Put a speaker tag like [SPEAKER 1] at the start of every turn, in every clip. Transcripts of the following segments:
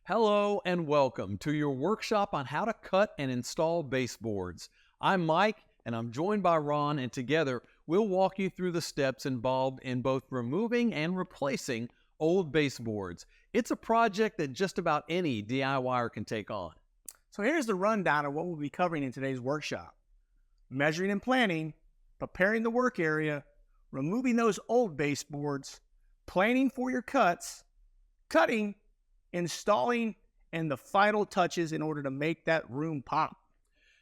[SPEAKER 1] Hello and welcome to your workshop on how to cut and install baseboards. I'm Mike and I'm joined by Ron, and together we'll walk you through the steps involved in both removing and replacing old baseboards. It's a project that just about any DIYer can take on.
[SPEAKER 2] So here's the rundown of what we'll be covering in today's workshop. Measuring and planning, preparing the work area, removing those old baseboards, planning for your cuts, cutting, installing, and the final touches in order to make that room pop.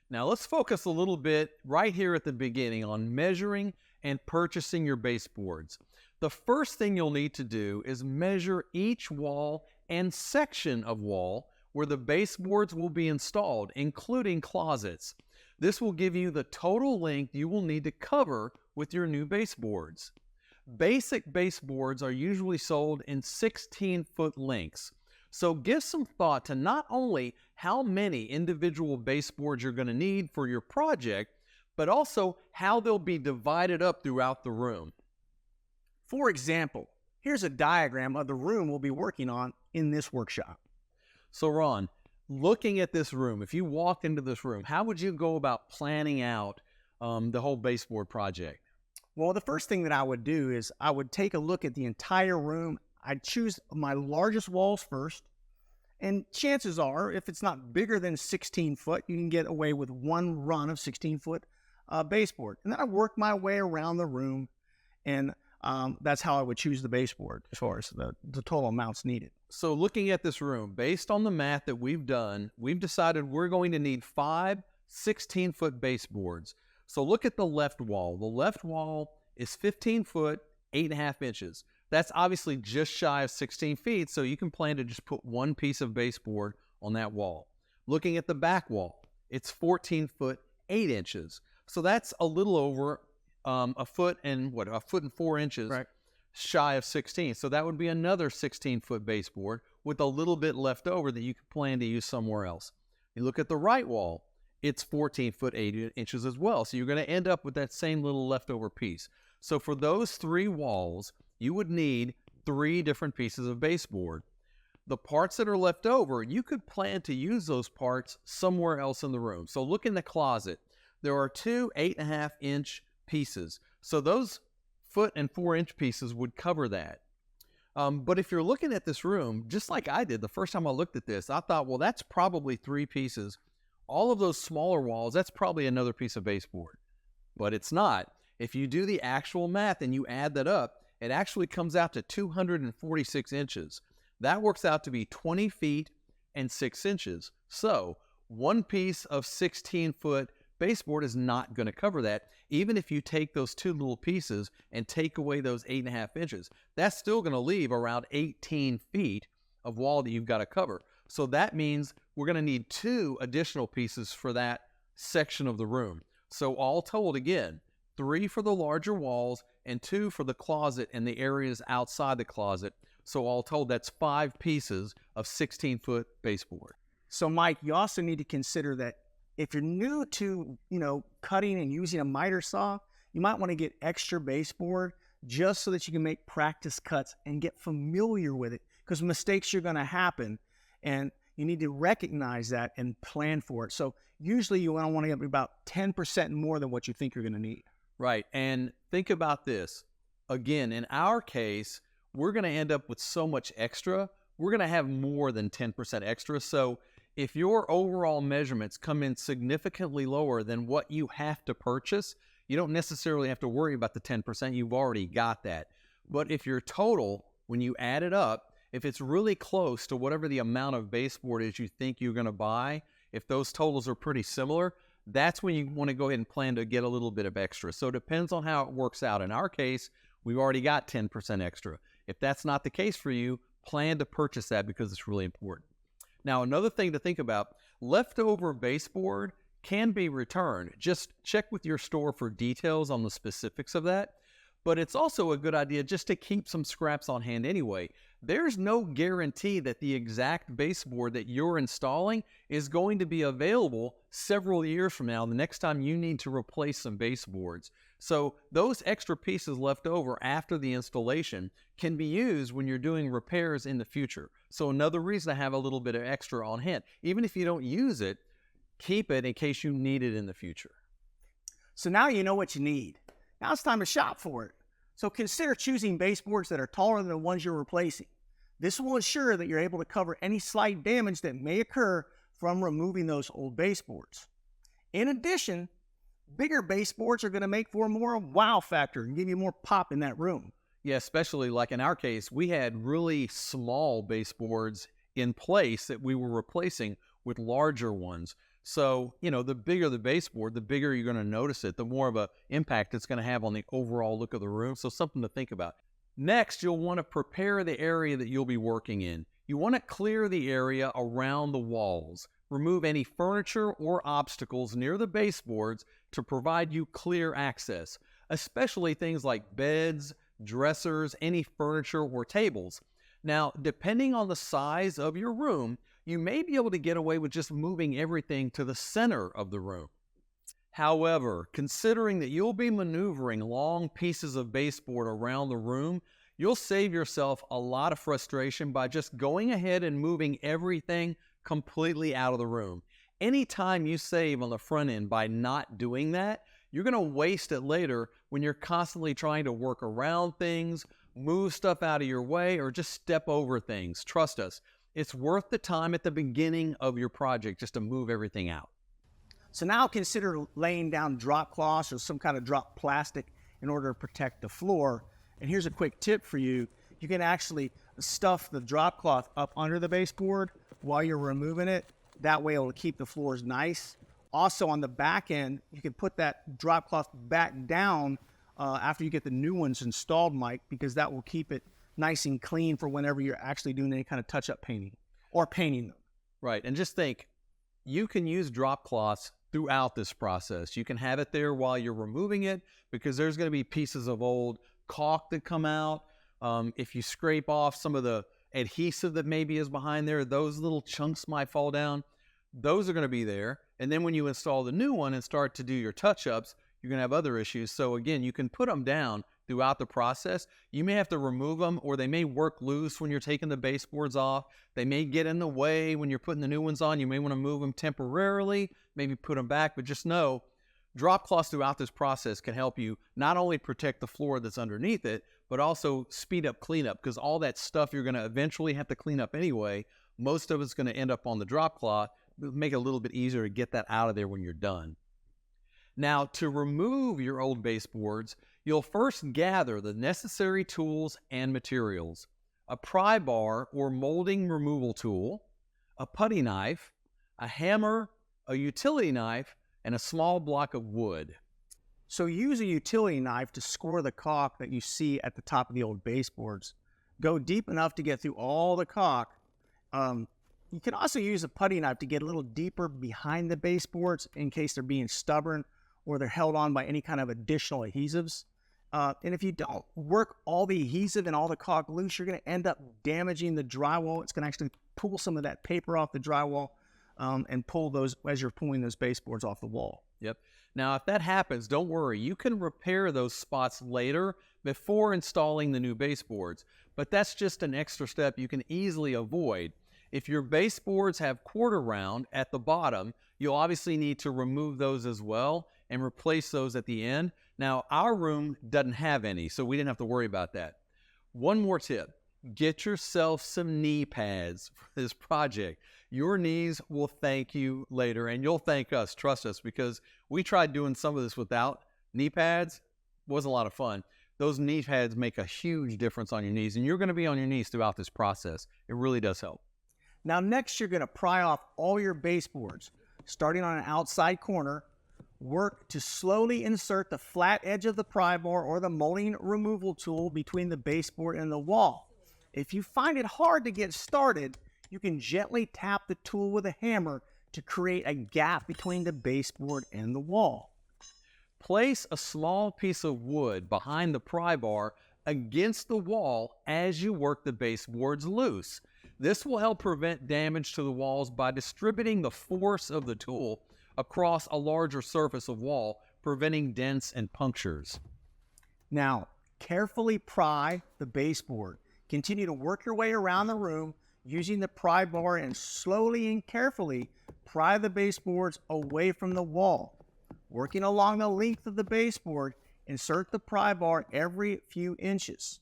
[SPEAKER 1] Now let's focus a little bit right here at the beginning on measuring and purchasing your baseboards. The first thing you'll need to do is measure each wall and section of wall where the baseboards will be installed, including closets. This will give you the total length you will need to cover with your new baseboards. Basic baseboards are usually sold in 16-foot lengths. So give some thought to not only how many individual baseboards you're going to need for your project, but also how they'll be divided up throughout the room.
[SPEAKER 2] For example, here's a diagram of the room we'll be working on in this workshop.
[SPEAKER 1] So Ron, looking at this room, if you walked into this room, how would you go about planning out the whole baseboard project?
[SPEAKER 2] Well, the first thing that I would do is I would take a look at the entire room. I'd choose my largest walls first, and chances are, if it's not bigger than 16 foot, you can get away with one run of 16-foot baseboard. And then I work my way around the room, and that's how I would choose the baseboard as far as the total amounts needed.
[SPEAKER 1] So looking at this room, based on the math that we've done, we've decided we're going to need 5 16-foot baseboards. So look at the left wall. The left wall is 15 foot, 8.5 inches. That's obviously just shy of 16 feet, so you can plan to just put one piece of baseboard on that wall. Looking at the back wall, it's 14 foot, 8 inches. So that's a little over a foot and 4 inches
[SPEAKER 2] Right.
[SPEAKER 1] shy of 16. So that would be another 16-foot baseboard with a little bit left over that you could plan to use somewhere else. You look at the right wall, it's 14 foot, 8 inches as well. So you're going to end up with that same little leftover piece. So for those 3 walls, you would need 3 different pieces of baseboard. The parts that are left over, you could plan to use those parts somewhere else in the room. So look in the closet. There are 2 8.5-inch pieces. So those foot and 4-inch pieces would cover that. But if you're looking at this room, just like I did the first time I looked at this, I thought, well, that's probably 3 pieces. All of those smaller walls, that's probably another piece of baseboard. But it's not. If you do the actual math and you add that up, it actually comes out to 246 inches. That works out to be 20 feet and 6 inches. So one piece of 16-foot baseboard is not going to cover that. Even if you take those 2 little pieces and take away those 8.5 inches, that's still going to leave around 18 feet of wall that you've got to cover. So that means we're going to need 2 additional pieces for that section of the room. So all told, again, 3 for the larger walls and 2 for the closet and the areas outside the closet. So all told, that's 5 pieces of 16-foot baseboard.
[SPEAKER 2] So Mike, you also need to consider that if you're new to, cutting and using a miter saw, you might want to get extra baseboard just so that you can make practice cuts and get familiar with it, because mistakes are going to happen and you need to recognize that and plan for it. So usually you want to get about 10% more than what you think you're going to need.
[SPEAKER 1] Right, and think about this. Again, in our case, we're going to end up with so much extra. We're going to have more than 10% extra. So if your overall measurements come in significantly lower than what you have to purchase, you don't necessarily have to worry about the 10%. You've already got that. But if your total, when you add it up, if it's really close to whatever the amount of baseboard is you think you're going to buy, if those totals are pretty similar, that's when you want to go ahead and plan to get a little bit of extra. So it depends on how it works out. In our case, we've already got 10% extra. If that's not the case for you, plan to purchase that because it's really important. Now, another thing to think about, leftover baseboard can be returned. Just check with your store for details on the specifics of that. but it's also a good idea just to keep some scraps on hand anyway. There's no guarantee that the exact baseboard that you're installing is going to be available several years from now, the next time you need to replace some baseboards. So those extra pieces left over after the installation can be used when you're doing repairs in the future. So another reason to have a little bit of extra on hand. Even if you don't use it, keep it in case you need it in the future.
[SPEAKER 2] So now you know what you need. Now it's time to shop for it. So consider choosing baseboards that are taller than the ones you're replacing. This will ensure that you're able to cover any slight damage that may occur from removing those old baseboards. In addition, bigger baseboards are going to make for more wow factor and give you more pop in that room.
[SPEAKER 1] Yeah, especially like in our case, we had really small baseboards in place that we were replacing with larger ones. So, the bigger the baseboard, the bigger you're going to notice it, the more of an impact it's going to have on the overall look of the room. So something to think about. Next, you'll want to prepare the area that you'll be working in. You want to clear the area around the walls. Remove any furniture or obstacles near the baseboards to provide you clear access, especially things like beds, dressers, any furniture or tables. Now, depending on the size of your room, you may be able to get away with just moving everything to the center of the room. However, considering that you'll be maneuvering long pieces of baseboard around the room, you'll save yourself a lot of frustration by just going ahead and moving everything completely out of the room. Anytime you save on the front end by not doing that, you're going to waste it later when you're constantly trying to work around things, move stuff out of your way, or just step over things. Trust us, it's worth the time at the beginning of your project just to move everything out.
[SPEAKER 2] So now consider laying down drop cloths or some kind of drop plastic in order to protect the floor. And here's a quick tip for you. You can actually stuff the drop cloth up under the baseboard while you're removing it. That way it'll keep the floors nice. Also on the back end, you can put that drop cloth back down after you get the new ones installed, Mike, because that will keep it nice and clean for whenever you're actually doing any kind of touch-up painting or painting them.
[SPEAKER 1] Right, and just think, you can use drop cloths throughout this process. You can have it there while you're removing it because there's going to be pieces of old caulk that come out. If you scrape off some of the adhesive that maybe is behind there, those little chunks might fall down. Those are going to be there. And then when you install the new one and start to do your touch-ups, you're going to have other issues. So again, you can put them down throughout the process. You may have to remove them, or they may work loose when you're taking the baseboards off. They may get in the way when you're putting the new ones on. You may want to move them temporarily, maybe put them back, but just know drop cloths throughout this process can help you not only protect the floor that's underneath it, but also speed up cleanup, because all that stuff you're going to eventually have to clean up anyway. Most of it's going to end up on the drop cloth. Make it a little bit easier to get that out of there when you're done. Now, to remove your old baseboards, you'll first gather the necessary tools and materials: a pry bar or molding removal tool, a putty knife, a hammer, a utility knife, and a small block of wood.
[SPEAKER 2] So use a utility knife to score the caulk that you see at the top of the old baseboards. Go deep enough to get through all the caulk. You can also use a putty knife to get a little deeper behind the baseboards in case they're being stubborn or they're held on by any kind of additional adhesives. And if you don't work all the adhesive and all the caulk loose, you're going to end up damaging the drywall. It's going to actually pull some of that paper off the drywall and pull those as you're pulling those baseboards off the wall.
[SPEAKER 1] Yep. Now, if that happens, don't worry. You can repair those spots later before installing the new baseboards. But that's just an extra step you can easily avoid. If your baseboards have quarter round at the bottom, you'll obviously need to remove those as well and replace those at the end. Now, our room doesn't have any, so we didn't have to worry about that. One more tip: get yourself some knee pads for this project. Your knees will thank you later, and you'll thank us, trust us, because we tried doing some of this without knee pads. It wasn't a lot of fun. Those knee pads make a huge difference on your knees, and you're going to be on your knees throughout this process. It really does help.
[SPEAKER 2] Now next, you're going to pry off all your baseboards. Starting on an outside corner, work to slowly insert the flat edge of the pry bar or the molding removal tool between the baseboard and the wall. If you find it hard to get started, you can gently tap the tool with a hammer to create a gap between the baseboard and the wall.
[SPEAKER 1] Place a small piece of wood behind the pry bar against the wall as you work the baseboards loose. This will help prevent damage to the walls by distributing the force of the tool across a larger surface of wall, preventing dents and punctures.
[SPEAKER 2] Now, carefully pry the baseboard. Continue to work your way around the room using the pry bar and slowly and carefully pry the baseboards away from the wall. Working along the length of the baseboard, insert the pry bar every few inches.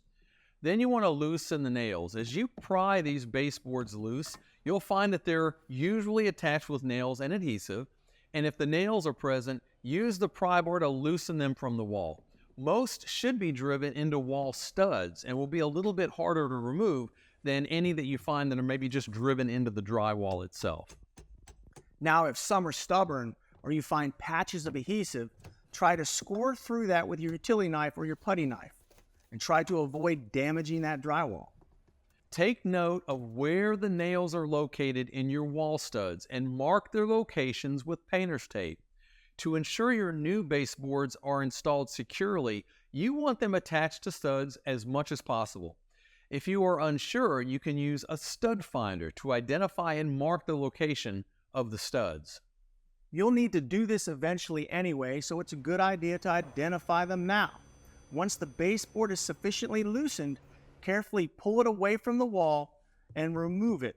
[SPEAKER 1] Then you want to loosen the nails. As you pry these baseboards loose, you'll find that they're usually attached with nails and adhesive, and if the nails are present, use the pry bar to loosen them from the wall. Most should be driven into wall studs and will be a little bit harder to remove than any that you find that are maybe just driven into the drywall itself.
[SPEAKER 2] Now, if some are stubborn or you find patches of adhesive, try to score through that with your utility knife or your putty knife and try to avoid damaging that drywall.
[SPEAKER 1] Take note of where the nails are located in your wall studs and mark their locations with painter's tape. To ensure your new baseboards are installed securely, you want them attached to studs as much as possible. If you are unsure, you can use a stud finder to identify and mark the location of the studs.
[SPEAKER 2] You'll need to do this eventually anyway, so it's a good idea to identify them now. Once the baseboard is sufficiently loosened, carefully pull it away from the wall and remove it.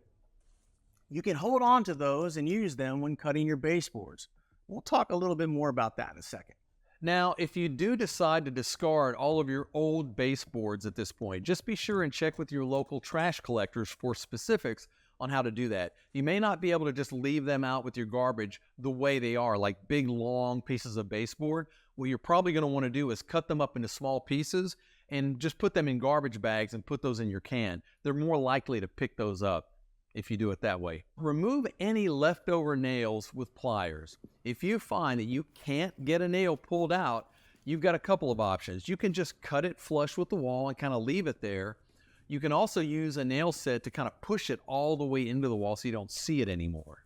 [SPEAKER 2] You can hold on to those and use them when cutting your baseboards. We'll talk a little bit more about that in a second.
[SPEAKER 1] Now, if you do decide to discard all of your old baseboards at this point, just be sure and check with your local trash collectors for specifics on how to do that. You may not be able to just leave them out with your garbage the way they are, like big long pieces of baseboard. What you're probably going to want to do is cut them up into small pieces and just put them in garbage bags and put those in your can. They're more likely to pick those up if you do it that way. Remove any leftover nails with pliers. If you find that you can't get a nail pulled out, you've got a couple of options. You can just cut it flush with the wall and kind of leave it there. You can also use a nail set to kind of push it all the way into the wall so you don't see it anymore.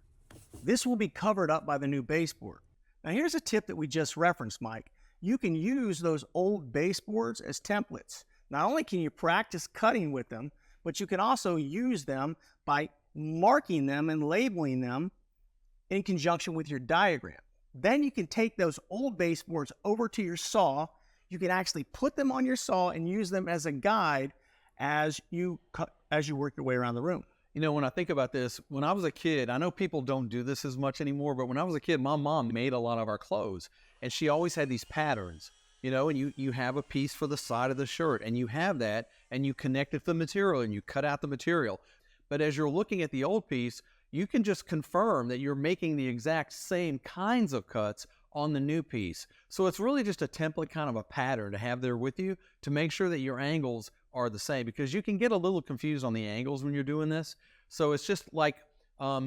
[SPEAKER 2] This will be covered up by the new baseboard. Now here's a tip that we just referenced, Mike. You can use those old baseboards as templates. Not only can you practice cutting with them, but you can also use them by marking them and labeling them in conjunction with your diagram. Then you can take those old baseboards over to your saw. You can actually put them on your saw and use them as a guide as you work your way around the room.
[SPEAKER 1] You know, when I think about this, when I was a kid, I know people don't do this as much anymore, but when I was a kid, my mom made a lot of our clothes, and she always had these patterns, you know, and you have a piece for the side of the shirt, and you have that, and you connect it to the material, and you cut out the material. But as you're looking at the old piece, you can just confirm that you're making the exact same kinds of cuts on the new piece. So it's really just a template, kind of a pattern to have there with you to make sure that your angles are the same, because you can get a little confused on the angles when you're doing this. So it's just like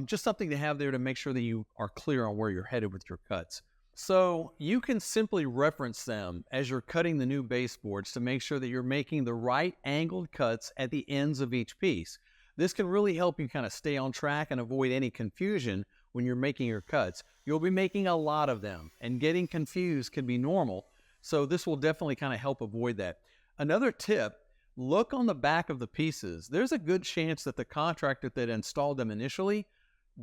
[SPEAKER 1] just something to have there to make sure that you are clear on where you're headed with your cuts. So you can simply reference them as you're cutting the new baseboards to make sure that you're making the right angled cuts at the ends of each piece. This can really help you kind of stay on track and avoid any confusion when you're making your cuts. You'll be making a lot of them, and getting confused can be normal. So this will definitely kind of help avoid that. Another tip, look on the back of the pieces. There's a good chance that the contractor that installed them initially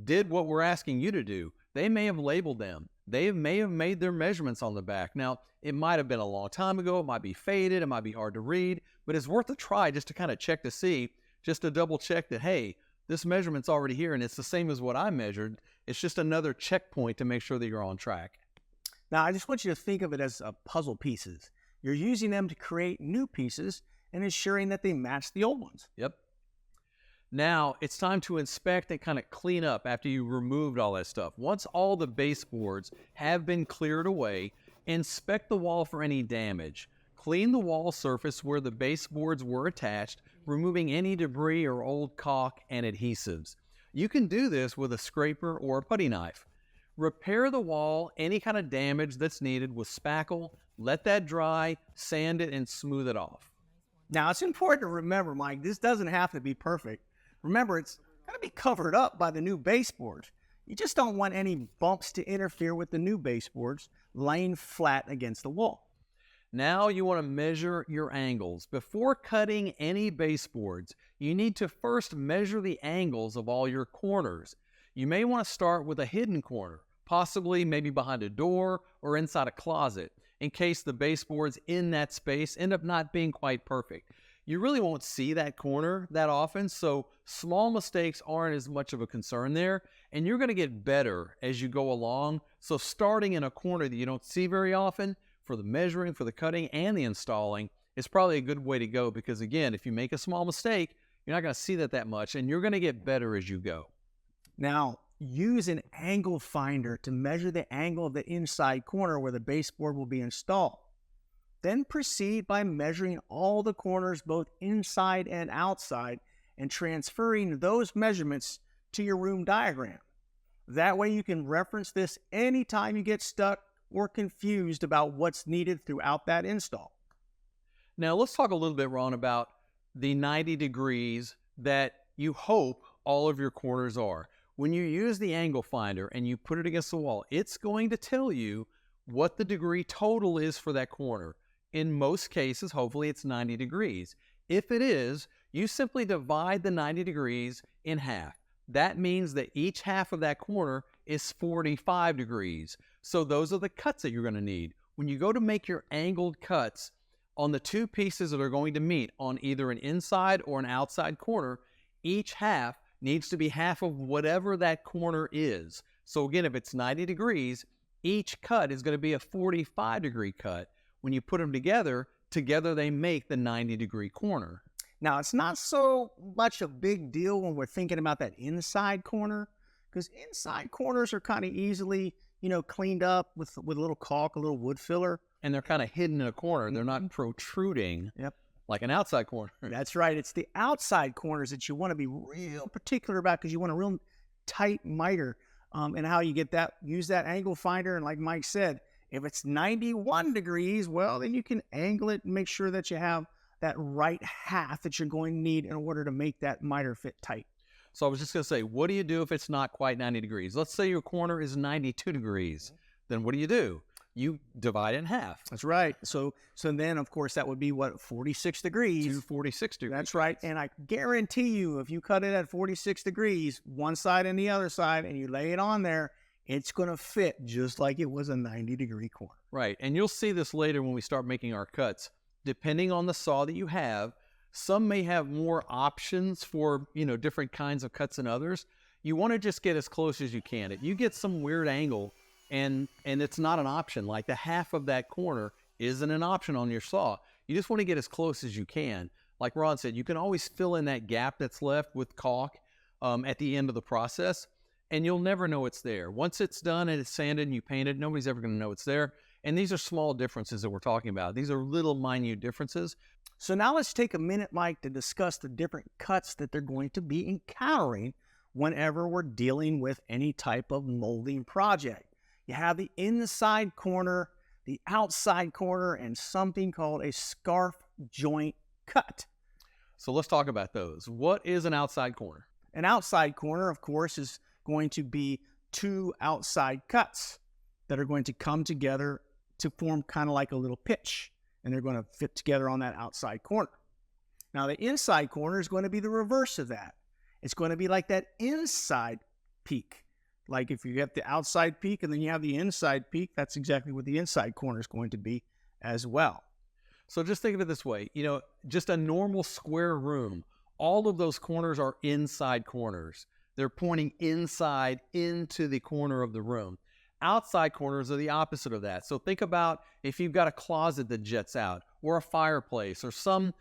[SPEAKER 1] did what we're asking you to do. They may have labeled them. They may have made their measurements on the back. Now, it might have been a long time ago. It might be faded. It might be hard to read, but it's worth a try just to kind of check to see, just to double check that, hey, this measurement's already here and it's the same as what I measured. It's just another checkpoint to make sure that you're on track.
[SPEAKER 2] Now, I just want you to think of it as puzzle pieces. You're using them to create new pieces and ensuring that they match the old ones.
[SPEAKER 1] Yep. Now, it's time to inspect and kind of clean up after you removed all that stuff. Once all the baseboards have been cleared away, inspect the wall for any damage. Clean the wall surface where the baseboards were attached, removing any debris or old caulk and adhesives. You can do this with a scraper or a putty knife. Repair the wall, any kind of damage that's needed with spackle, let that dry, sand it, and smooth it off.
[SPEAKER 2] Now, it's important to remember, Mike, this doesn't have to be perfect. Remember, it's going to be covered up by the new baseboards. You just don't want any bumps to interfere with the new baseboards laying flat against the wall.
[SPEAKER 1] Now you want to measure your angles. Before cutting any baseboards, you need to first measure the angles of all your corners. You may want to start with a hidden corner, possibly maybe behind a door or inside a closet, in case the baseboards in that space end up not being quite perfect. You really won't see that corner that often, so small mistakes aren't as much of a concern there, and you're going to get better as you go along. So starting in a corner that you don't see very often, for the measuring, for the cutting, and the installing, is probably a good way to go, because again, if you make a small mistake, you're not going to see that much, and you're going to get better as you go.
[SPEAKER 2] Now, use an angle finder to measure the angle of the inside corner where the baseboard will be installed. Then proceed by measuring all the corners both inside and outside and transferring those measurements to your room diagram. That way you can reference this anytime you get stuck or confused about what's needed throughout that install.
[SPEAKER 1] Now let's talk a little bit, Ron, about the 90 degrees that you hope all of your corners are. When you use the angle finder and you put it against the wall, it's going to tell you what the degree total is for that corner. In most cases, hopefully it's 90 degrees. If it is, you simply divide the 90 degrees in half. That means that each half of that corner is 45 degrees. So those are the cuts that you're going to need. When you go to make your angled cuts on the two pieces that are going to meet on either an inside or an outside corner, each half needs to be half of whatever that corner is. So again, if it's 90 degrees, each cut is going to be a 45 degree cut. When you put them together they make the 90 degree corner.
[SPEAKER 2] Now, it's not so much a big deal when we're thinking about that inside corner, because inside corners are kind of easily, cleaned up with a little caulk, a little wood filler.
[SPEAKER 1] And they're kind of hidden in a corner. They're not protruding like an outside corner.
[SPEAKER 2] That's right. It's the outside corners that you want to be real particular about, because you want a real tight miter. And how you get that, use that angle finder. And like Mike said, if it's 91 degrees, well, then you can angle it and make sure that you have that right half that you're going to need in order to make that miter fit tight.
[SPEAKER 1] So I was just going to say, what do you do if it's not quite 90 degrees? Let's say your corner is 92 degrees. Then what do? You divide it in half.
[SPEAKER 2] That's right. So then, of course, that would be what, 46 degrees.
[SPEAKER 1] 246 degrees.
[SPEAKER 2] That's right. And I guarantee you, if you cut it at 46 degrees, one side and the other side, and you lay it on there, it's going to fit just like it was a 90-degree corner.
[SPEAKER 1] Right. And you'll see this later when we start making our cuts. Depending on the saw that you have, some may have more options for, different kinds of cuts than others. You want to just get as close as you can. If you get some weird angle and it's not an option, like the half of that corner isn't an option on your saw, you just want to get as close as you can. Like Ron said, you can always fill in that gap that's left with caulk at the end of the process, and you'll never know it's there. Once it's done and it's sanded and you paint it, nobody's ever going to know it's there. And these are small differences that we're talking about. These are little minute differences.
[SPEAKER 2] So now let's take a minute, Mike, to discuss the different cuts that they're going to be encountering whenever we're dealing with any type of molding project. You have the inside corner, the outside corner, and something called a scarf joint cut.
[SPEAKER 1] So let's talk about those. What is an outside corner?
[SPEAKER 2] An outside corner, of course, is going to be two outside cuts that are going to come together to form kind of like a little pitch, and they're going to fit together on that outside corner. Now, the inside corner is going to be the reverse of that. It's going to be like that inside peak. Like if you have the outside peak and then you have the inside peak, that's exactly what the inside corner is going to be as well.
[SPEAKER 1] So just think of it this way, just a normal square room, all of those corners are inside corners. They're pointing inside into the corner of the room. Outside corners are the opposite of that. So think about if you've got a closet that jets out, or a fireplace, or some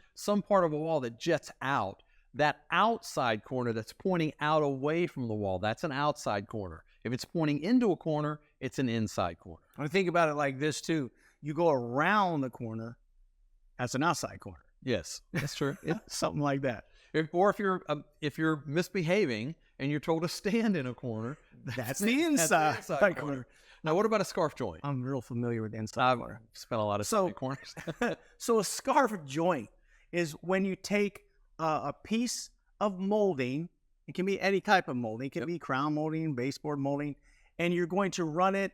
[SPEAKER 1] part of a wall that jets out. That outside corner that's pointing out away from the wall, that's an outside corner. If it's pointing into a corner, it's an inside corner.
[SPEAKER 2] I think about it like this too. You go around the corner, that's an outside corner.
[SPEAKER 1] Yes, that's true.
[SPEAKER 2] Something like that.
[SPEAKER 1] Or if you're misbehaving and you're told to stand in a corner,
[SPEAKER 2] that's the inside, corner.
[SPEAKER 1] Now, what about a scarf joint?
[SPEAKER 2] I'm real familiar with the inside corner.
[SPEAKER 1] I've spent a lot of time in corners.
[SPEAKER 2] So a scarf joint is when you take a piece of molding It can be any type of molding. It can be crown molding, baseboard molding, and you're going to run it.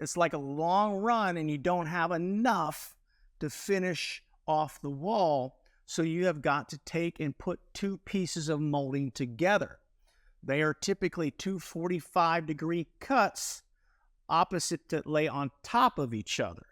[SPEAKER 2] It's like a long run, and you don't have enough to finish off the wall. So you have got to take and put two pieces of molding together. They are typically two 45-degree cuts opposite that lay on top of each other.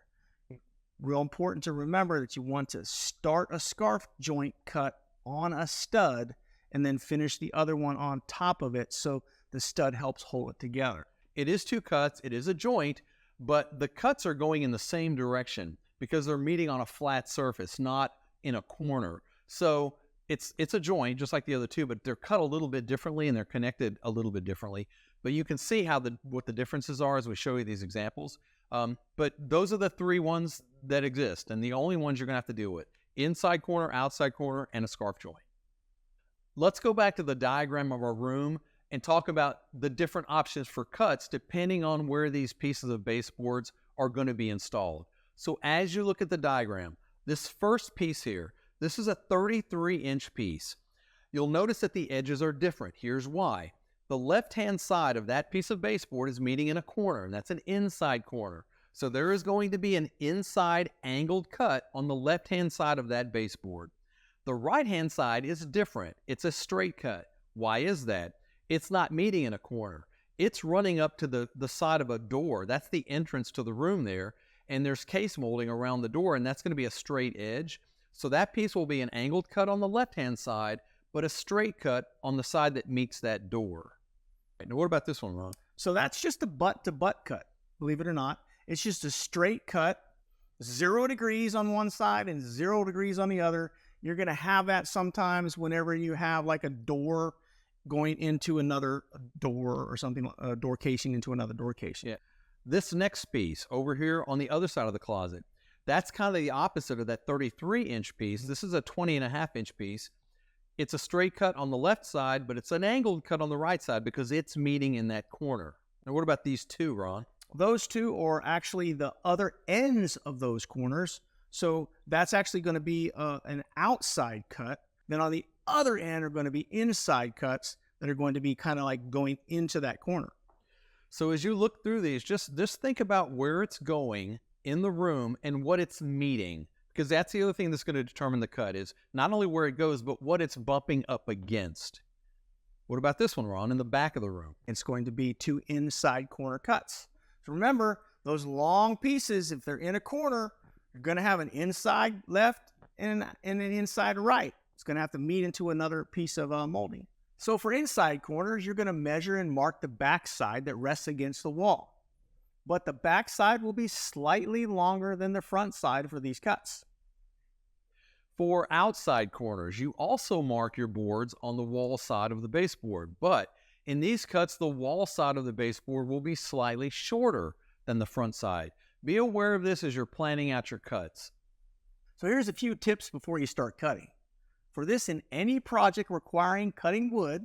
[SPEAKER 2] Real important to remember that you want to start a scarf joint cut on a stud and then finish the other one on top of it so the stud helps hold it together.
[SPEAKER 1] It is two cuts, it is a joint, but the cuts are going in the same direction because they're meeting on a flat surface, not in a corner. So it's a joint just like the other two, but they're cut a little bit differently and they're connected a little bit differently. But you can see how what the differences are as we show you these examples. But those are the three ones that exist, and the only ones you're going to have to deal with: inside corner, outside corner, and a scarf joint. Let's go back to the diagram of our room and talk about the different options for cuts depending on where these pieces of baseboards are going to be installed. So as you look at the diagram, this first piece here, this is a 33-inch piece. You'll notice that the edges are different. Here's why. The left-hand side of that piece of baseboard is meeting in a corner, and that's an inside corner. So there is going to be an inside angled cut on the left-hand side of that baseboard. The right-hand side is different. It's a straight cut. Why is that? It's not meeting in a corner. It's running up to the side of a door. That's the entrance to the room there, and there's case molding around the door, and that's going to be a straight edge. So that piece will be an angled cut on the left-hand side, but a straight cut on the side that meets that door. Right, now what about this one, Ron?
[SPEAKER 2] So that's just a butt-to-butt cut, believe it or not. It's just a straight cut, 0 degrees on one side and 0 degrees on the other. You're going to have that sometimes whenever you have like a door going into another door or something, a door casing into another door casing.
[SPEAKER 1] Yeah. This next piece over here on the other side of the closet, that's kind of the opposite of that 33-inch piece. This is a 20.5-inch piece. It's a straight cut on the left side, but it's an angled cut on the right side because it's meeting in that corner. Now, what about these two, Ron?
[SPEAKER 2] Those two are actually the other ends of those corners. So that's actually going to be an outside cut. Then on the other end are going to be inside cuts that are going to be kind of like going into that corner.
[SPEAKER 1] So as you look through these, just think about where it's going in the room and what it's meeting, because that's the other thing that's going to determine the cut is not only where it goes, but what it's bumping up against. What about this one, Ron, in the back of the room?
[SPEAKER 2] It's going to be two inside corner cuts. So remember, those long pieces, if they're in a corner, you're going to have an inside left and an inside right. It's going to have to meet into another piece of molding. So for inside corners, you're going to measure and mark the back side that rests against the wall. But the back side will be slightly longer than the front side for these cuts.
[SPEAKER 1] For outside corners, you also mark your boards on the wall side of the baseboard. But in these cuts, the wall side of the baseboard will be slightly shorter than the front side. Be aware of this as you're planning out your cuts.
[SPEAKER 2] So here's a few tips before you start cutting. For this, in any project requiring cutting wood,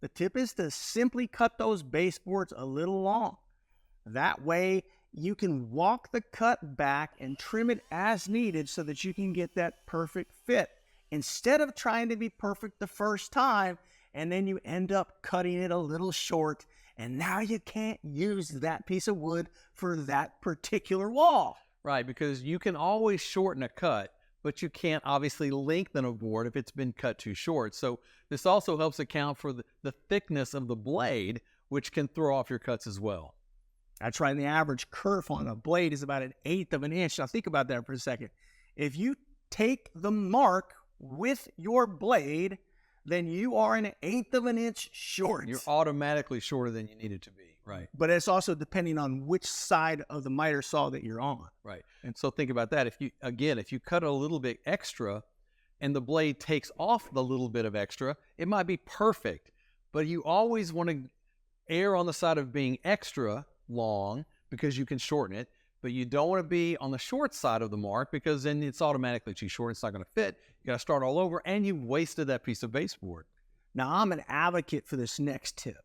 [SPEAKER 2] the tip is to simply cut those baseboards a little long. That way, you can walk the cut back and trim it as needed so that you can get that perfect fit. Instead of trying to be perfect the first time, and then you end up cutting it a little short, and now you can't use that piece of wood for that particular wall.
[SPEAKER 1] Right, because you can always shorten a cut, but you can't obviously lengthen a board if it's been cut too short. So this also helps account for the thickness of the blade, which can throw off your cuts as well.
[SPEAKER 2] That's right. And the average kerf on a blade is about 1/8 of an inch. Now think about that for a second. If you take the mark with your blade, then you are 1/8 of an inch short.
[SPEAKER 1] You're automatically shorter than you need it to be. Right.
[SPEAKER 2] But it's also depending on which side of the miter saw that you're on.
[SPEAKER 1] Right. And so think about that. If you cut a little bit extra and the blade takes off the little bit of extra, it might be perfect. But you always want to err on the side of being extra long because you can shorten it. But you don't want to be on the short side of the mark because then it's automatically too short. It's not going to fit. You got to start all over and you've wasted that piece of baseboard.
[SPEAKER 2] Now, I'm an advocate for this next tip.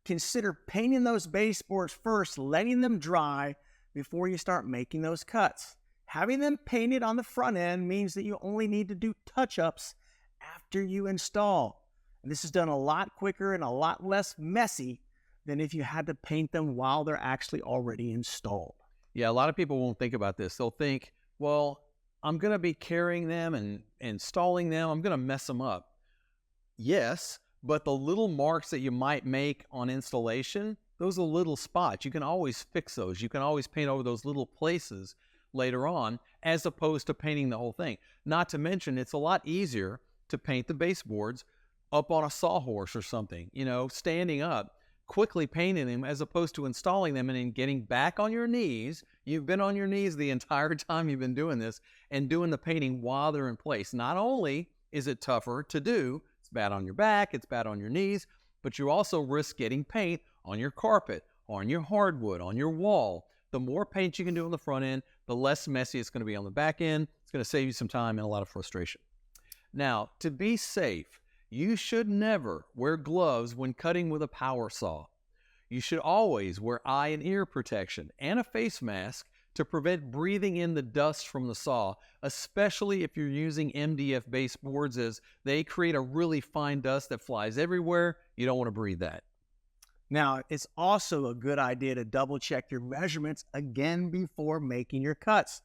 [SPEAKER 2] Consider painting those baseboards first, letting them dry before you start making those cuts. Having them painted on the front end means that you only need to do touch-ups after you install. And this is done a lot quicker and a lot less messy than if you had to paint them while they're actually already installed.
[SPEAKER 1] Yeah, a lot of people won't think about this. They'll think, well, I'm going to be carrying them and installing them. I'm going to mess them up. Yes, but the little marks that you might make on installation, those are little spots. You can always fix those. You can always paint over those little places later on, as opposed to painting the whole thing. Not to mention, it's a lot easier to paint the baseboards up on a sawhorse or something, standing up, quickly painting them, as opposed to installing them and then getting back on your knees. You've been on your knees the entire time you've been doing this and doing the painting while they're in place. Not only is it tougher to do, it's bad on your back, it's bad on your knees, but you also risk getting paint on your carpet, on your hardwood, on your wall. The more paint you can do on the front end, the less messy it's going to be on the back end. It's going to save you some time and a lot of frustration. Now, to be safe, you should never wear gloves when cutting with a power saw. You should always wear eye and ear protection and a face mask to prevent breathing in the dust from the saw, especially if you're using MDF baseboards, as they create a really fine dust that flies everywhere. You don't want to breathe that.
[SPEAKER 2] Now, it's also a good idea to double check your measurements again before making your cuts.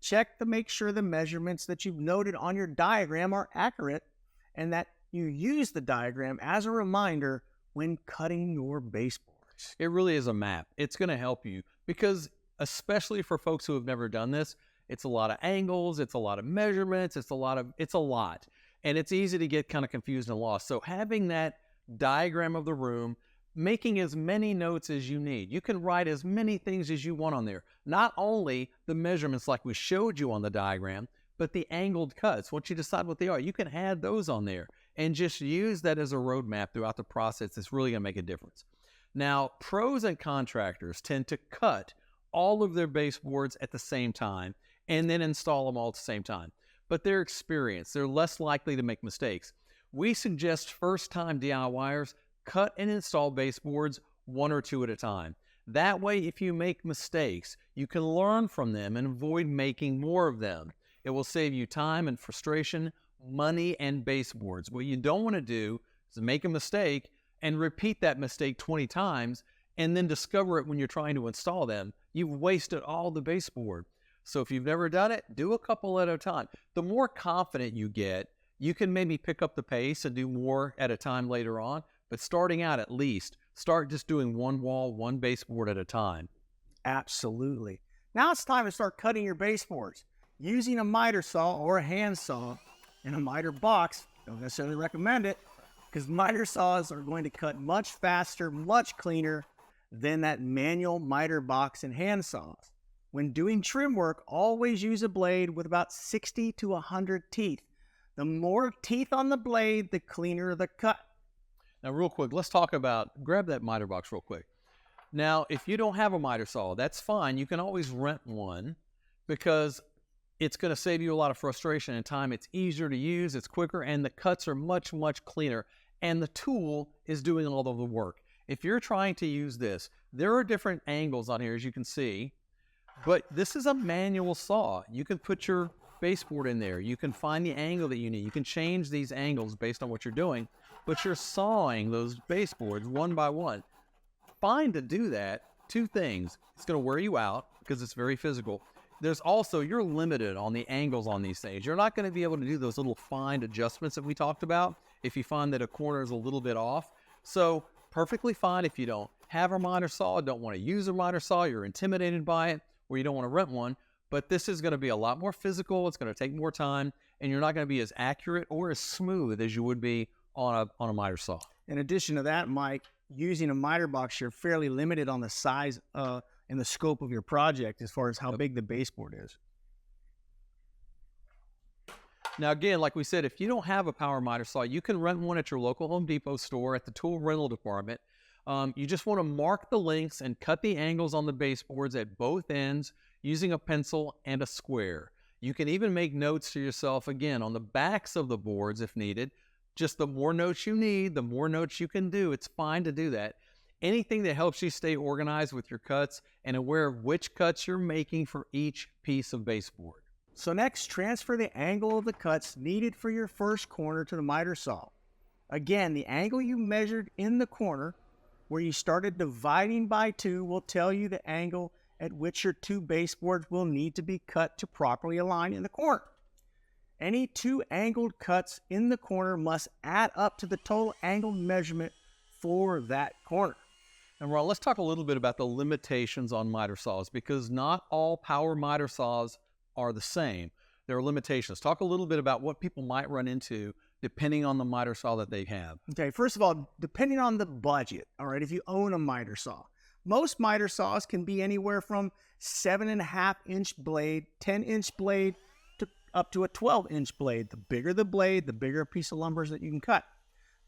[SPEAKER 2] Check to make sure the measurements that you've noted on your diagram are accurate and that you use the diagram as a reminder when cutting your baseboards.
[SPEAKER 1] It really is a map. It's going to help you because, especially for folks who have never done this, it's a lot of angles, it's a lot of measurements, it's a lot. And it's easy to get kind of confused and lost. So having that diagram of the room, making as many notes as you need. You can write as many things as you want on there. Not only the measurements like we showed you on the diagram, but the angled cuts. Once you decide what they are, you can add those on there and just use that as a roadmap throughout the process. It's really going to make a difference. Now, pros and contractors tend to cut all of their baseboards at the same time and then install them all at the same time. But they're experienced. They're less likely to make mistakes. We suggest first-time DIYers cut and install baseboards one or two at a time. That way, if you make mistakes, you can learn from them and avoid making more of them. It will save you time and frustration, money, and baseboards. What you don't want to do is make a mistake and repeat that mistake 20 times and then discover it when you're trying to install them. You've wasted all the baseboard. So if you've never done it, do a couple at a time. The more confident you get, you can maybe pick up the pace and do more at a time later on. But starting out, at least, start just doing one wall, one baseboard at a time.
[SPEAKER 2] Absolutely. Now it's time to start cutting your baseboards. Using a miter saw or a hand saw in a miter box, don't necessarily recommend it, because miter saws are going to cut much faster, much cleaner than that manual miter box and hand saws. When doing trim work, always use a blade with about 60 to 100 teeth. The more teeth on the blade, the cleaner the cut.
[SPEAKER 1] Now, real quick, let's talk about, grab that miter box real quick. Now, if you don't have a miter saw, that's fine. You can always rent one because it's going to save you a lot of frustration and time. It's easier to use, it's quicker, and the cuts are much, much cleaner. And the tool is doing all of the work. If you're trying to use this, there are different angles on here, as you can see, but this is a manual saw. You can put your baseboard in there. You can find the angle that you need. You can change these angles based on what you're doing, but you're sawing those baseboards one by one. Fine to do that. Two things. It's going to wear you out because it's very physical. There's also, you're limited on the angles on these things. You're not going to be able to do those little fine adjustments that we talked about if you find that a corner is a little bit off. So perfectly fine if you don't have a miter saw, don't want to use a miter saw, you're intimidated by it, or you don't want to rent one. But this is going to be a lot more physical. It's going to take more time, and you're not going to be as accurate or as smooth as you would be on a miter saw.
[SPEAKER 2] In addition to that, Mike, using a miter box, you're fairly limited on the size and the scope of your project as far as how big the baseboard is.
[SPEAKER 1] Now, again, like we said, if you don't have a power miter saw, you can rent one at your local Home Depot store at the tool rental department. You just want to mark the lengths and cut the angles on the baseboards at both ends using a pencil and a square. You can even make notes to yourself, again, on the backs of the boards if needed. Just the more notes you need, the more notes you can do. It's fine to do that. Anything that helps you stay organized with your cuts and aware of which cuts you're making for each piece of baseboard.
[SPEAKER 2] So next, transfer the angle of the cuts needed for your first corner to the miter saw. Again, the angle you measured in the corner where you started dividing by 2 will tell you the angle at which your 2 baseboards will need to be cut to properly align in the corner. Any 2 angled cuts in the corner must add up to the total angle measurement for that corner.
[SPEAKER 1] And Ron, let's talk a little bit about the limitations on miter saws, because not all power miter saws are the same. There are limitations. Talk a little bit about what people might run into depending on the miter saw that they have.
[SPEAKER 2] Okay, first of all, depending on the budget, all right, if you own a miter saw, most miter saws can be anywhere from 7.5-inch blade, 10-inch blade, to up to a 12-inch blade. The bigger the blade, the bigger a piece of lumber that you can cut.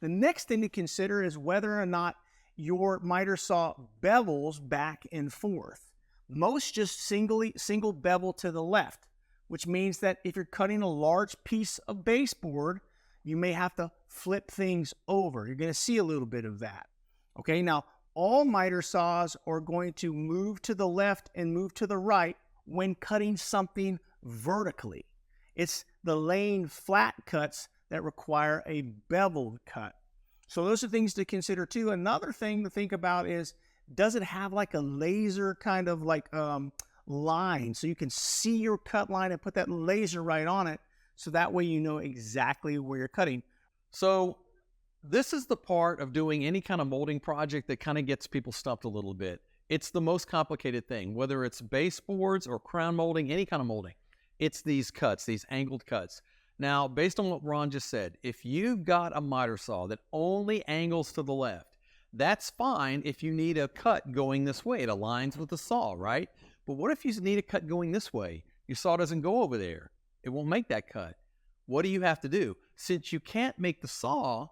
[SPEAKER 2] The next thing to consider is whether or not your miter saw bevels back and forth. Most just single bevel to the left, which means that if you're cutting a large piece of baseboard, you may have to flip things over. You're going to see a little bit of that. Okay, now all miter saws are going to move to the left and move to the right when cutting something vertically. It's the laying flat cuts that require a beveled cut. So those are things to consider too. Another thing to think about is, does it have like a laser kind of like line so you can see your cut line and put that laser right on it, so that way you know exactly where you're cutting.
[SPEAKER 1] So this is the part of doing any kind of molding project that kind of gets people stumped a little bit. It's the most complicated thing, whether it's baseboards or crown molding, any kind of molding. It's these cuts, these angled cuts. Now, based on what Ron just said, if you've got a miter saw that only angles to the left, that's fine if you need a cut going this way. It aligns with the saw, right? But what if you need a cut going this way? Your saw doesn't go over there. It won't make that cut. What do you have to do? Since you can't make the saw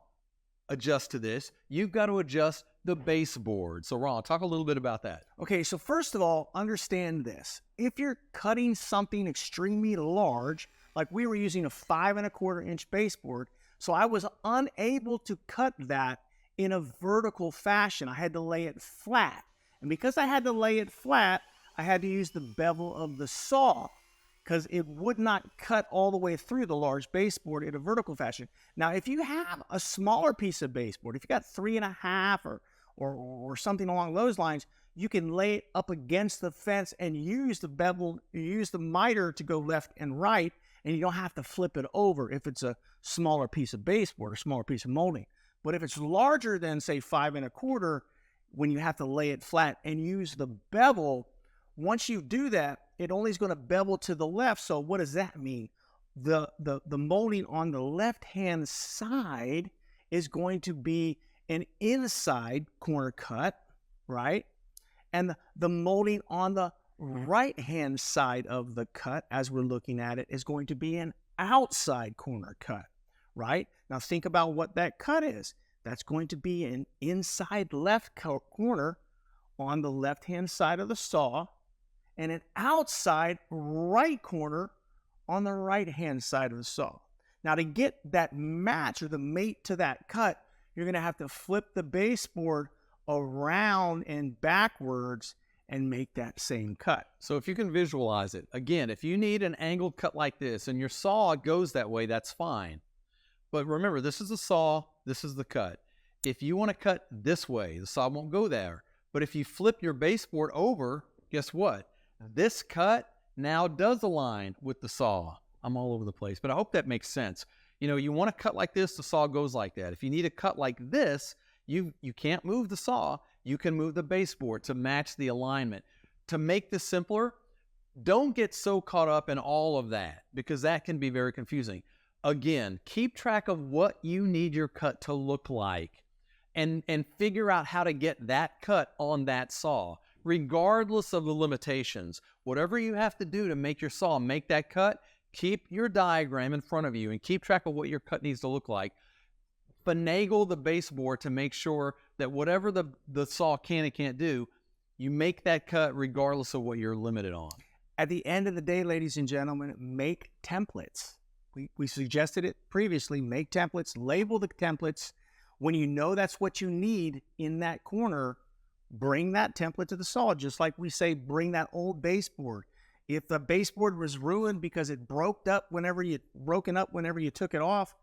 [SPEAKER 1] adjust to this, you've got to adjust the baseboard. So Ron, talk a little bit about that.
[SPEAKER 2] Okay, so first of all, understand this. If you're cutting something extremely large, like we were using a 5.25-inch baseboard, so I was unable to cut that in a vertical fashion. I had to lay it flat. And because I had to lay it flat, I had to use the bevel of the saw, because it would not cut all the way through the large baseboard in a vertical fashion. Now, if you have a smaller piece of baseboard, if you got 3.5 or something along those lines, you can lay it up against the fence and use the bevel, use the miter to go left and right, and you don't have to flip it over if it's a smaller piece of baseboard or smaller piece of molding. But if it's larger than, say, 5.25, when you have to lay it flat and use the bevel, once you do that, it only is going to bevel to the left. So what does that mean? The molding on the left-hand side is going to be an inside corner cut, right? And the molding on the right-hand side of the cut, as we're looking at it, is going to be an outside corner cut, right? Now think about what that cut is. That's going to be an inside left corner on the left-hand side of the saw, and an outside right corner on the right-hand side of the saw. Now, to get that match or the mate to that cut, you're going to have to flip the baseboard around and backwards and make that same cut.
[SPEAKER 1] So if you can visualize it, again, if you need an angled cut like this and your saw goes that way, that's fine. But remember, this is the saw, this is the cut. If you want to cut this way, the saw won't go there. But if you flip your baseboard over, guess what? This cut now does align with the saw. I'm all over the place, but I hope that makes sense. You know, you want to cut like this, the saw goes like that. If you need a cut like this, you can't move the saw. You can move the baseboard to match the alignment. To make this simpler, don't get so caught up in all of that, because that can be very confusing. Again, keep track of what you need your cut to look like, and figure out how to get that cut on that saw. Regardless of the limitations, whatever you have to do to make your saw make that cut, keep your diagram in front of you and keep track of what your cut needs to look like. Finagle the baseboard to make sure that whatever the saw can and can't do, you make that cut regardless of what you're limited on.
[SPEAKER 2] At the end of the day, ladies and gentlemen, make templates. We suggested it previously. Make templates, label the templates. When you know that's what you need in that corner, bring that template to the saw, just like we say, bring that old baseboard. If the baseboard was ruined because it broken up whenever you took it off,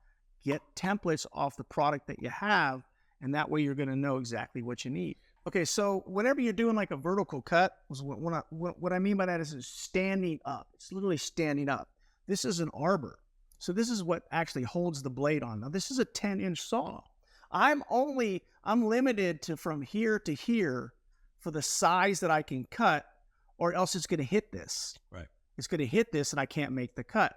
[SPEAKER 2] get templates off the product that you have, and that way you're going to know exactly what you need. Okay, so whenever you're doing like a vertical cut, what I mean by that is it's standing up. It's literally standing up. This is an arbor. So this is what actually holds the blade on. Now this is a 10-inch saw. I'm limited to from here to here for the size that I can cut, or else it's going to hit this.
[SPEAKER 1] Right.
[SPEAKER 2] It's going to hit this and I can't make the cut.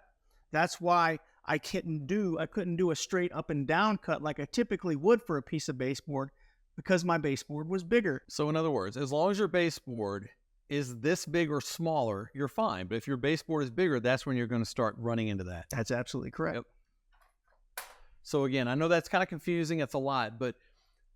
[SPEAKER 2] That's why I couldn't do a straight up and down cut like I typically would for a piece of baseboard, because my baseboard was bigger.
[SPEAKER 1] So in other words, as long as your baseboard is this big or smaller, you're fine. But if your baseboard is bigger, that's when you're going to start running into that.
[SPEAKER 2] That's absolutely correct.
[SPEAKER 1] Yep. So again, I know that's kind of confusing. It's a lot, but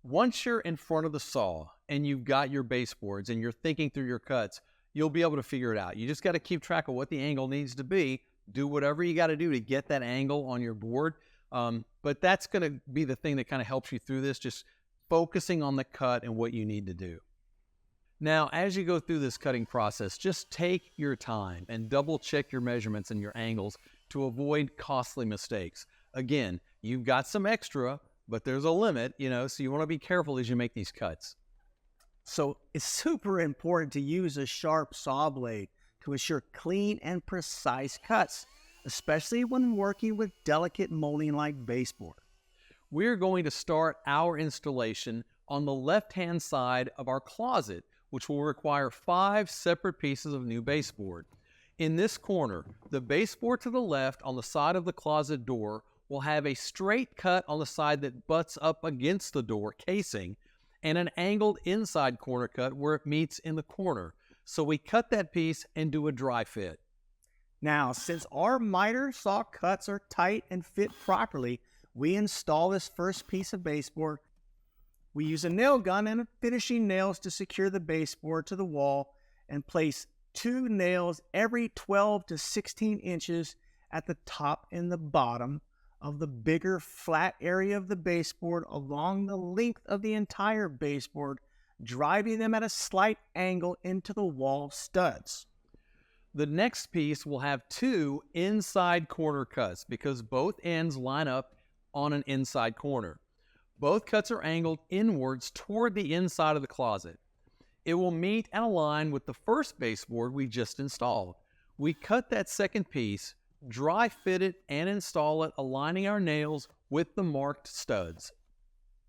[SPEAKER 1] once you're in front of the saw and you've got your baseboards and you're thinking through your cuts, you'll be able to figure it out. You just got to keep track of what the angle needs to be. Do whatever you got to do to get that angle on your board. But that's going to be the thing that kind of helps you through this, just focusing on the cut and what you need to do. Now, as you go through this cutting process, just take your time and double check your measurements and your angles to avoid costly mistakes. Again, you've got some extra, but there's a limit, so you want to be careful as you make these cuts.
[SPEAKER 2] So it's super important to use a sharp saw blade to ensure clean and precise cuts, especially when working with delicate molding like baseboard.
[SPEAKER 1] We're going to start our installation on the left-hand side of our closet, which will require 5 separate pieces of new baseboard. In this corner, the baseboard to the left on the side of the closet door will have a straight cut on the side that butts up against the door casing and an angled inside corner cut where it meets in the corner. So we cut that piece and do a dry fit.
[SPEAKER 2] Now, since our miter saw cuts are tight and fit properly, we install this first piece of baseboard. We use a nail gun and finishing nails to secure the baseboard to the wall and place 2 nails every 12 to 16 inches at the top and the bottom of the bigger flat area of the baseboard along the length of the entire baseboard, driving them at a slight angle into the wall studs.
[SPEAKER 1] The next piece will have 2 inside corner cuts because both ends line up on an inside corner. Both cuts are angled inwards toward the inside of the closet. It will meet and align with the first baseboard we just installed. We cut that second piece, dry fit it, and install it, aligning our nails with the marked studs.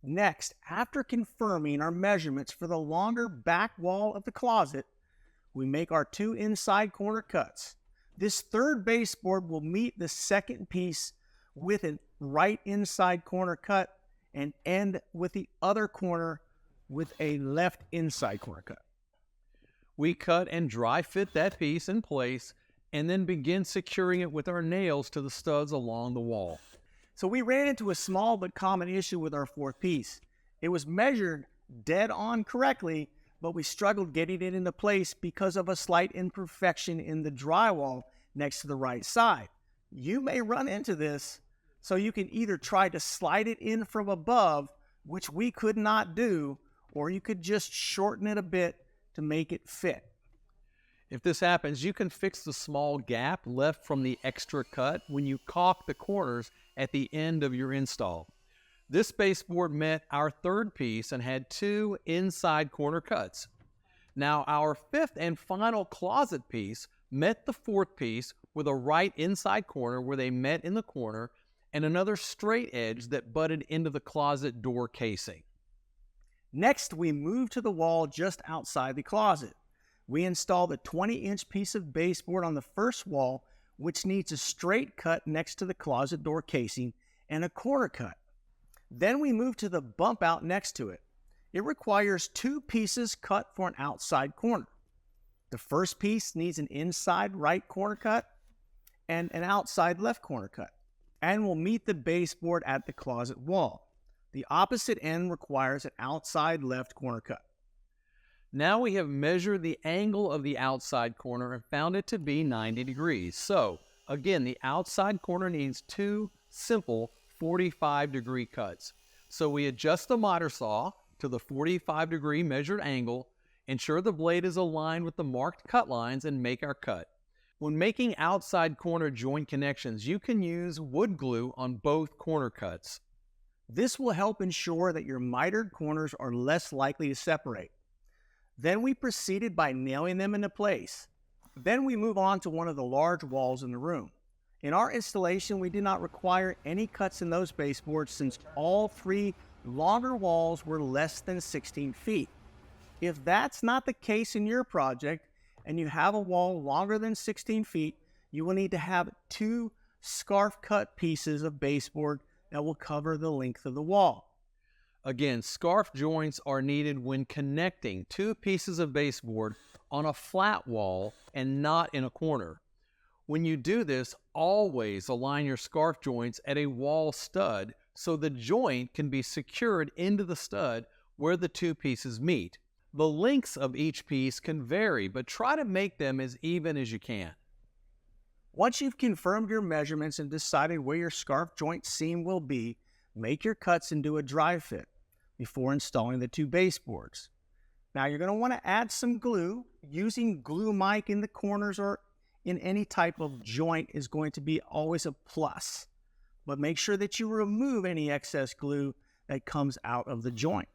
[SPEAKER 2] Next, after confirming our measurements for the longer back wall of the closet, we make our 2 inside corner cuts. This third baseboard will meet the second piece with a right inside corner cut and end with the other corner with a left inside corner cut.
[SPEAKER 1] We cut and dry fit that piece in place and then begin securing it with our nails to the studs along the wall.
[SPEAKER 2] So we ran into a small but common issue with our fourth piece. It was measured dead on correctly, but we struggled getting it into place because of a slight imperfection in the drywall next to the right side. You may run into this, so you can either try to slide it in from above, which we could not do, or you could just shorten it a bit to make it fit.
[SPEAKER 1] If this happens, you can fix the small gap left from the extra cut when you caulk the corners at the end of your install. This baseboard met our third piece and had 2 inside corner cuts. Now our fifth and final closet piece met the fourth piece with a right inside corner where they met in the corner and another straight edge that butted into the closet door casing.
[SPEAKER 2] Next, we move to the wall just outside the closet. We install the 20-inch piece of baseboard on the first wall, which needs a straight cut next to the closet door casing and a corner cut. Then we move to the bump out next to it. It requires 2 pieces cut for an outside corner. The first piece needs an inside right corner cut and an outside left corner cut, and will meet the baseboard at the closet wall. The opposite end requires an outside left corner cut.
[SPEAKER 1] Now we have measured the angle of the outside corner and found it to be 90 degrees. So again, the outside corner needs 2 simple 45-degree cuts. So we adjust the miter saw to the 45-degree measured angle, ensure the blade is aligned with the marked cut lines, and make our cut. When making outside corner joint connections, you can use wood glue on both corner cuts.
[SPEAKER 2] This will help ensure that your mitered corners are less likely to separate. Then we proceeded by nailing them into place. Then we move on to one of the large walls in the room. In our installation, we did not require any cuts in those baseboards since all three longer walls were less than 16 feet. If that's not the case in your project and you have a wall longer than 16 feet, you will need to have 2 scarf cut pieces of baseboard that will cover the length of the wall.
[SPEAKER 1] Again, scarf joints are needed when connecting 2 pieces of baseboard on a flat wall and not in a corner. When you do this, always align your scarf joints at a wall stud so the joint can be secured into the stud where the 2 pieces meet. The lengths of each piece can vary, but try to make them as even as you can.
[SPEAKER 2] Once you've confirmed your measurements and decided where your scarf joint seam will be, make your cuts and do a dry fit before installing the 2 baseboards. Now you're going to want to add some glue. Using glue mic in the corners or in any type of joint is going to be always a plus. But make sure that you remove any excess glue that comes out of the joint.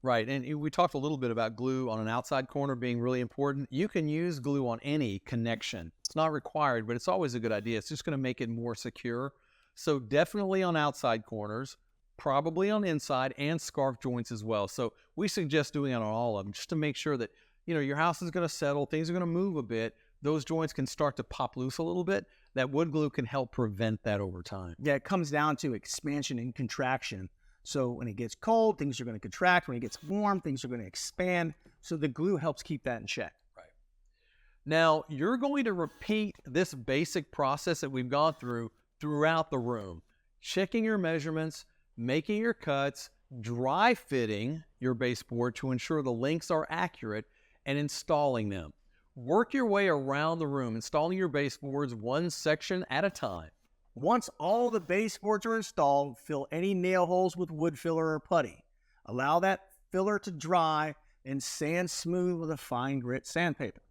[SPEAKER 1] Right, and we talked a little bit about glue on an outside corner being really important. You can use glue on any connection. It's not required, but it's always a good idea. It's just going to make it more secure. So definitely on outside corners, probably on inside and scarf joints as well. So we suggest doing it on all of them just to make sure that, your house is going to settle, things are going to move a bit. Those joints can start to pop loose a little bit. That wood glue can help prevent that over time.
[SPEAKER 2] Yeah, it comes down to expansion and contraction. So when it gets cold, things are going to contract. When it gets warm, things are going to expand. So the glue helps keep that in check.
[SPEAKER 1] Right. Now, you're going to repeat this basic process that we've gone through throughout the room. Checking your measurements, making your cuts, dry fitting your baseboard to ensure the lengths are accurate, and installing them. Work your way around the room, installing your baseboards one section at a time.
[SPEAKER 2] Once all the baseboards are installed, fill any nail holes with wood filler or putty. Allow that filler to dry and sand smooth with a fine grit sandpaper.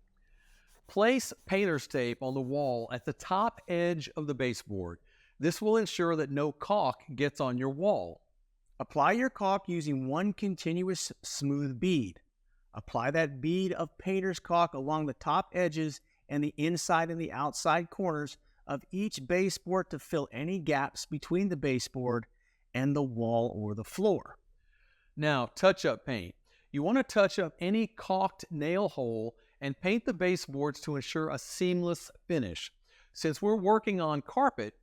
[SPEAKER 1] Place painter's tape on the wall at the top edge of the baseboard. This will ensure that no caulk gets on your wall.
[SPEAKER 2] Apply your caulk using one continuous smooth bead. Apply that bead of painter's caulk along the top edges and the inside and the outside corners of each baseboard to fill any gaps between the baseboard and the wall or the floor.
[SPEAKER 1] Now, touch-up paint. You want to touch up any caulked nail hole and paint the baseboards to ensure a seamless finish. Since we're working on carpet,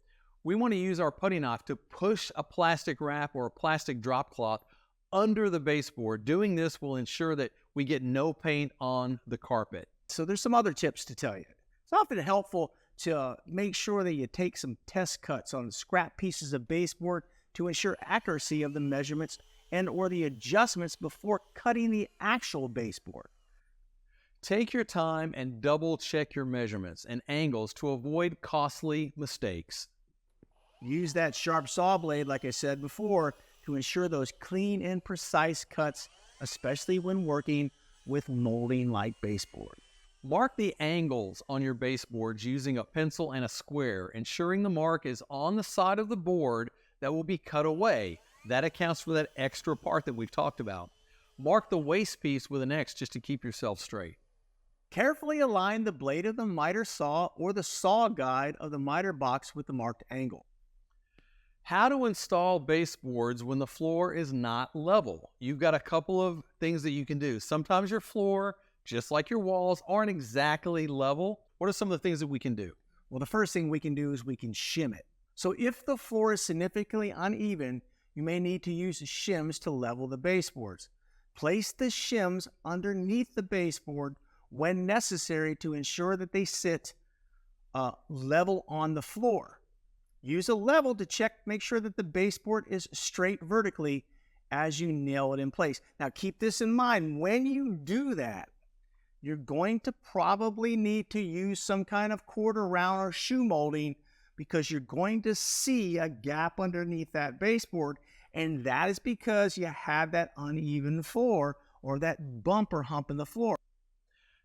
[SPEAKER 1] we want to use our putty knife to push a plastic wrap or a plastic drop cloth under the baseboard. Doing this will ensure that we get no paint on the carpet.
[SPEAKER 2] So there's some other tips to tell you. It's often helpful to make sure that you take some test cuts on scrap pieces of baseboard to ensure accuracy of the measurements and or the adjustments before cutting the actual baseboard.
[SPEAKER 1] Take your time and double check your measurements and angles to avoid costly mistakes.
[SPEAKER 2] Use that sharp saw blade, like I said before, to ensure those clean and precise cuts, especially when working with molding like baseboard.
[SPEAKER 1] Mark the angles on your baseboards using a pencil and a square, ensuring the mark is on the side of the board that will be cut away. That accounts for that extra part that we've talked about. Mark the waste piece with an X just to keep yourself straight.
[SPEAKER 2] Carefully align the blade of the miter saw or the saw guide of the miter box with the marked angle.
[SPEAKER 1] How to install baseboards when the floor is not level. You've got a couple of things that you can do. Sometimes your floor, just like your walls, aren't exactly level. What are some of the things that we can do?
[SPEAKER 2] Well, the first thing we can do is we can shim it. So if the floor is significantly uneven, you may need to use shims to level the baseboards. Place the shims underneath the baseboard when necessary to ensure that they sit level on the floor. Use a level to make sure that the baseboard is straight vertically as you nail it in place. Now keep this in mind, when you do that, you're going to probably need to use some kind of quarter round or shoe molding because you're going to see a gap underneath that baseboard, and that is because you have that uneven floor or that bump or hump in the floor.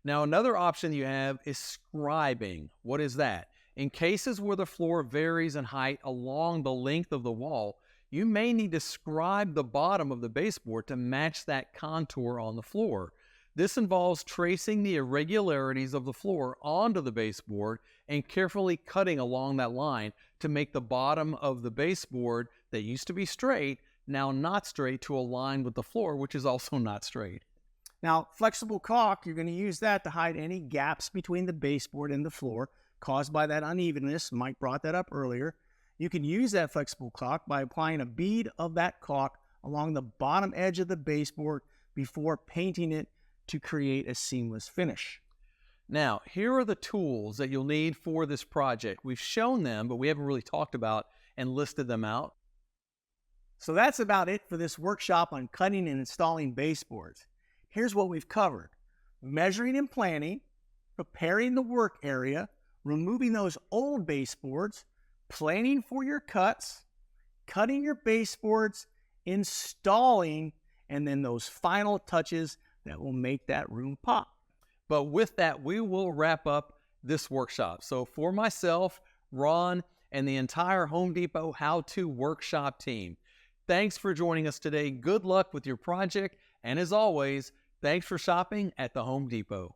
[SPEAKER 1] Now, another option you have is scribing. What is that? In cases where the floor varies in height along the length of the wall, you may need to scribe the bottom of the baseboard to match that contour on the floor. This involves tracing the irregularities of the floor onto the baseboard and carefully cutting along that line to make the bottom of the baseboard that used to be straight now not straight to align with the floor, which is also not straight.
[SPEAKER 2] Now, flexible caulk, you're going to use that to hide any gaps between the baseboard and the floor caused by that unevenness. Mike brought that up earlier. You can use that flexible caulk by applying a bead of that caulk along the bottom edge of the baseboard before painting it to create a seamless finish.
[SPEAKER 1] Now, here are the tools that you'll need for this project. We've shown them, but we haven't really talked about and listed them out.
[SPEAKER 2] So that's about it for this workshop on cutting and installing baseboards. Here's what we've covered: measuring and planning, preparing the work area, removing those old baseboards, planning for your cuts, cutting your baseboards, installing, and then those final touches that will make that room pop.
[SPEAKER 1] But with that, we will wrap up this workshop. So for myself, Ron, and the entire Home Depot How-To Workshop team, thanks for joining us today. Good luck with your project. And as always, thanks for shopping at the Home Depot.